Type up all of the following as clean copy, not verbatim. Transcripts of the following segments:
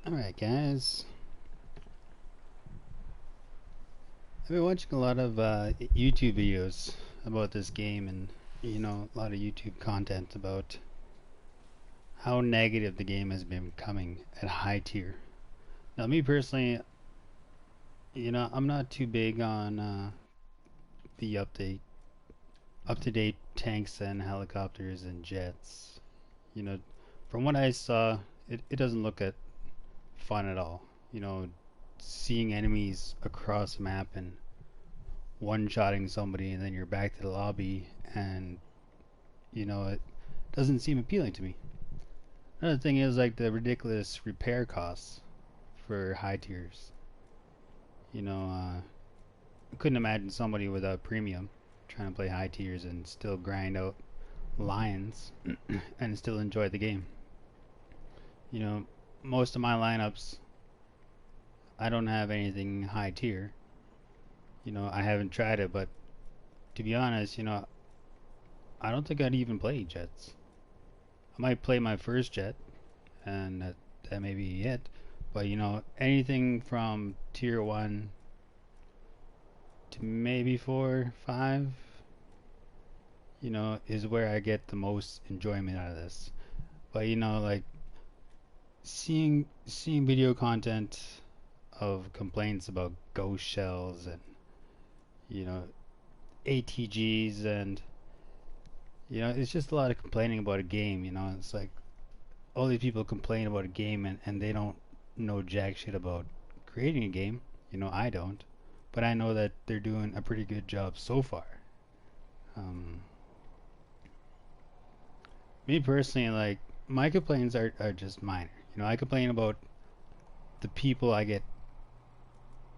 Alright guys, I've been watching a lot of YouTube videos about this game and a lot of YouTube content about how negative the game has been becoming at high tier. Now me personally, I'm not too big on the up to date tanks and helicopters and jets. You know, from what I saw, it doesn't look at fun at all. You know, seeing enemies across the map and one-shotting somebody and then you're back to the lobby and it doesn't seem appealing to me. Another thing is like the ridiculous repair costs for high tiers. I couldn't imagine somebody without premium trying to play high tiers and still grind out lions and still enjoy the game. You know, most of my lineups, I don't have anything high tier. I haven't tried it, but to be honest, I don't think I'd even play jets. I might play my first jet, and that may be it. But anything from tier one to maybe 4, 5, is where I get the most enjoyment out of this. But like seeing video content of complaints about ghost shells and you know ATGs and it's just a lot of complaining about a game. It's like all these people complain about a game and they don't know jack shit about creating a game. I don't, but I know that they're doing a pretty good job so far. Um, Me personally, like my complaints are just minor. I complain about the people I get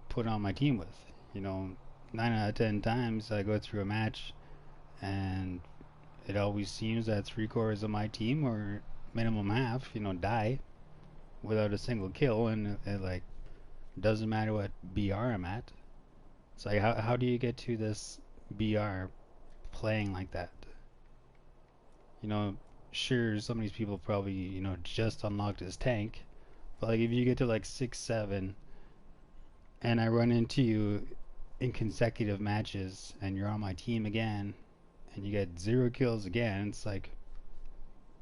put on my team with. 9 out of 10 times I go through a match and it always seems that three-quarters of my team or minimum half, die without a single kill, and it like doesn't matter what BR I'm at. It's like how do you get to this BR playing like that? You know, sure, some of these people probably just unlocked his tank, but like if you get to like 6, 7, and I run into you in consecutive matches, and you're on my team again, and you get 0 kills again, it's like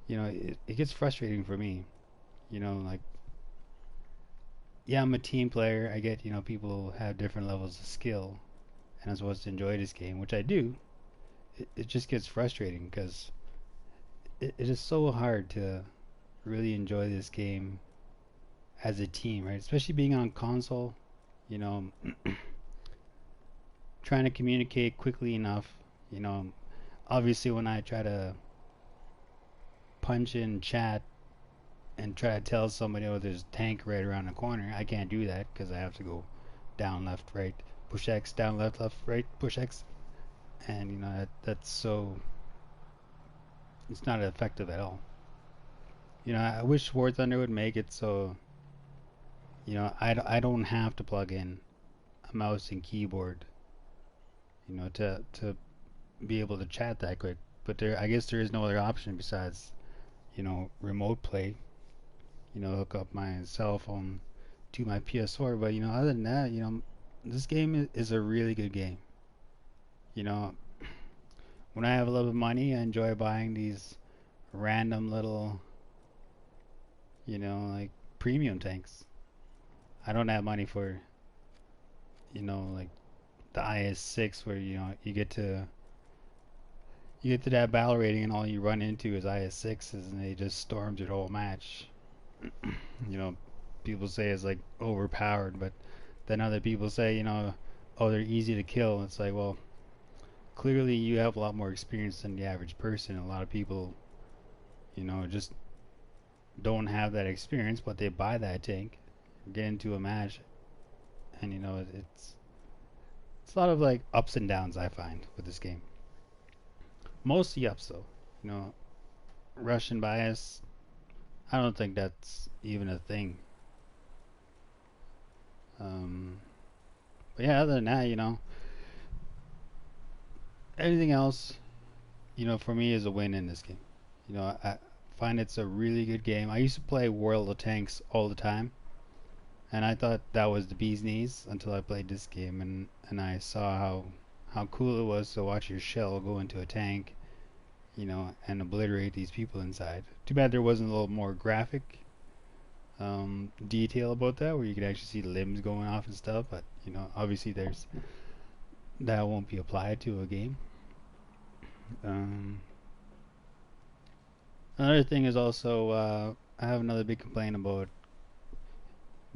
it gets frustrating for me. Like yeah, I'm a team player. I get people have different levels of skill, and I'm supposed to enjoy this game, which I do. It just gets frustrating because it is so hard to really enjoy this game as a team, right? Especially being on console, you know, trying to communicate quickly enough. You know, Obviously when I try to punch in chat and try to tell somebody, oh, there's a tank right around the corner, I can't do that because I have to go down, left, right, push X, down, left, left, right, push X, and that's so it's not effective at all. I wish War Thunder would make it so I don't have to plug in a mouse and keyboard to be able to chat that quick. But I guess there is no other option besides remote play. Hook up my cell phone to my PS4. But other than that, this game is a really good game. You know, when I have a little bit of money, I enjoy buying these random little, like premium tanks. I don't have money for, like the IS-6 where you get to that battle rating and all you run into is IS-6s and they just stormed your whole match. you know, People say it's like overpowered, but then other people say, oh, they're easy to kill. It's like, well, clearly you have a lot more experience than the average person. A lot of people, just don't have that experience, but they buy that tank, get into a match, and it's a lot of like ups and downs I find with this game. Mostly ups though. You know, Russian bias. I don't think that's even a thing. Um, but yeah, other than that, anything else, for me is a win in this game. I find it's a really good game. I used to play World of Tanks all the time, And I thought that was the bee's knees until I played this game, and I saw how cool it was to watch your shell go into a tank, and obliterate these people inside. Too bad there wasn't a little more graphic detail about that, where you could actually see limbs going off and stuff. But obviously that won't be applied to a game. Um, Another thing is also I have another big complaint about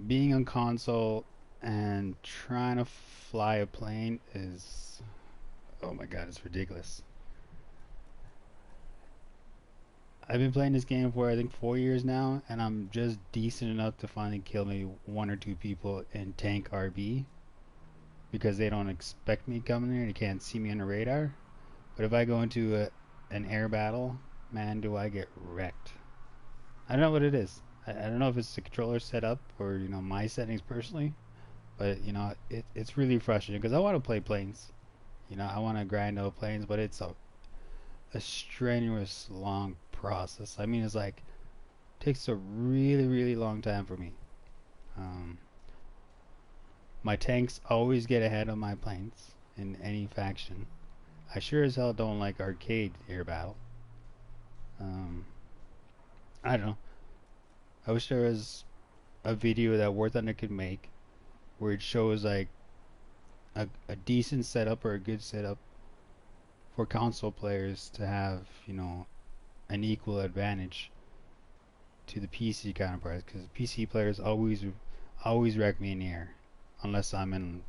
being on console and trying to fly a plane is, oh my god, it's ridiculous. I've been playing this game for I think 4 years now, and I'm just decent enough to finally kill maybe one or two people in tank RB because they don't expect me coming there. They can't see me on the radar. But if I go into an air battle, man, do I get wrecked. I don't know what it is. I don't know if it's the controller setup or my settings personally, but it's really frustrating because I want to play planes. I want to grind out planes, but it's a strenuous, long process. I mean, it's like takes a really, really long time for me. Um, my tanks always get ahead of my planes in any faction. I sure as hell don't like arcade air battle. Um, I don't know. I wish there was a video that War Thunder could make where it shows like a decent setup or a good setup for console players to have, an equal advantage to the PC counterparts, because PC players always wreck me in the air unless I'm in,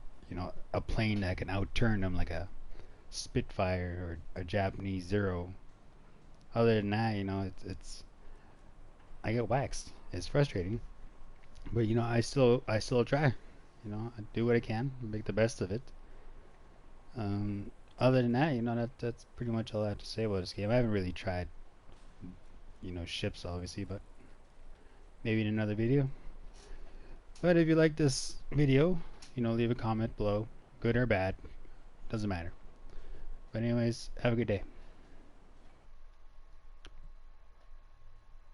a plane that can outturn them like a Spitfire or a Japanese Zero. Other than that, it's I get waxed. It's frustrating, but I still try. I do what I can, make the best of it. Other than that, that's pretty much all I have to say about this game. I haven't really tried, ships obviously, but maybe in another video. But if you like this video, leave a comment below, good or bad, doesn't matter. But anyways, have a good day.